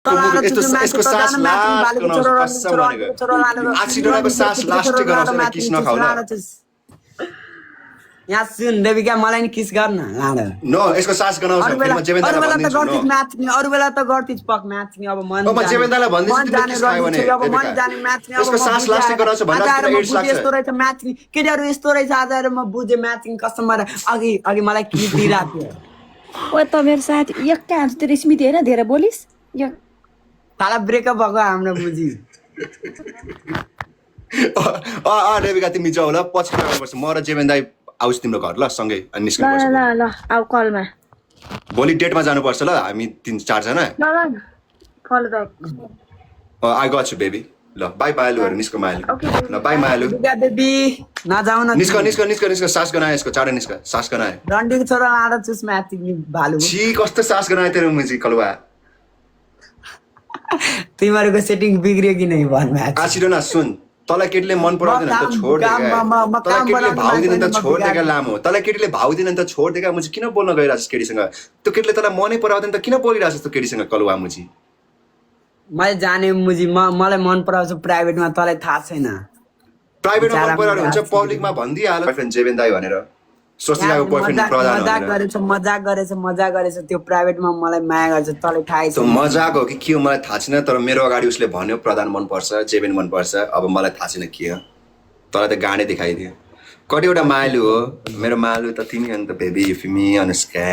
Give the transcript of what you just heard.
यसको सास लास्ट गनाउँछ कसम भनेको आक्सिडोनाको सास लास्टै गनाउँछ भने किस नखाउ ल यहाँ सुन देविका मलाई नि किस गर्न लाडो नो यसको सास गनाउँछ फिल्ममा जेवेन्दालाई भनिदिन्छु गर्थिस् म्याच नि अरु बेला त गर्थिस् पक म्याच नि अब मन म जेवेन्दालाई भनिदिन्छु तिमीले किस खायो भने अब मन जाने म्याच नि अब यसको सास लास्टै गनाउँछ भन्दा तिमीलाई एड्स लाग्छ यस्तो रहेछ म्याच नि केटाहरु यस्तो रहेछ आज आएर म बुझे म्याचिङ कस्टमर अघि अघि मलाई किस दिइराको थियो ओ त मेरो साथी एक्का आज तेरो स्मृति हैन धेरै बोलिस यो ताला ब्रेकअप भएको हाम्रो बुझी रेबिका तिमी जाऊ ल पछि गर्नुपर्छ म र जेवेन्दाई आउँछ तिम्रो घर ल सँगै अनि निस्किनुपर्छ ल ल आउ कलमा भोलि डेटमा जानुपर्छ ल हामी 3-4 जना ल ल follow back I got you baby ल बाइ मायालुहरु निस्क मायालु ल बाइ मायालु बेबी नजाऊ न निस्क सास गनाए यसको चाँडै निस्क सास गनाए रन्डीको छोरा आडा चुस म्याचिङ नि भालु छी कस्तो सास गनाए तेरो मुजी कलवा तिमीहरुको सेटिङ बिग्रियो कि नै भन म्याच आसिडोना सुन तलाई केटीले मन पराउँदैन त छोड दे तलाई केटीले भाउ दिदैन त छोड दे लामो तलाई केटीले भाउ दिदैन त छोड दे मुजी किन बोल्न गइराछस् केटीसँग त्यो केटीले तलाई मनै पराउँदैन त किन बोलिराछस् त्यो केटीसँग कलवा मुजी मैले जाने मुजी मलाई मन पराउँछ प्राइभेटमा तलाई थाहा छैन प्राइभेटमा मन पराउनु हुन्छ पब्लिकमा भन्दिहाल बॉयफ्रेन्ड जेवेन्दाई भनेर सोचिरहेको बॉयफ्रेन्ड प्रधान मजाक गरेछ त्यो प्राइभेटमा मलाई माया गर्छ तलाई थाहै छ त्यो मजाक हो कि के हो मलाई थाहा छैन तर मेरो अगाडि उसले भन्यो प्रधान मन पर्छ जेवेन मन पर्छ अब मलाई थाहा छैन के हो तँलाई त गाडे देखाइदियो कतिवटा मायालु हो मेरो मायालु त तिमी अन्त बेबी फिमी अनुष्का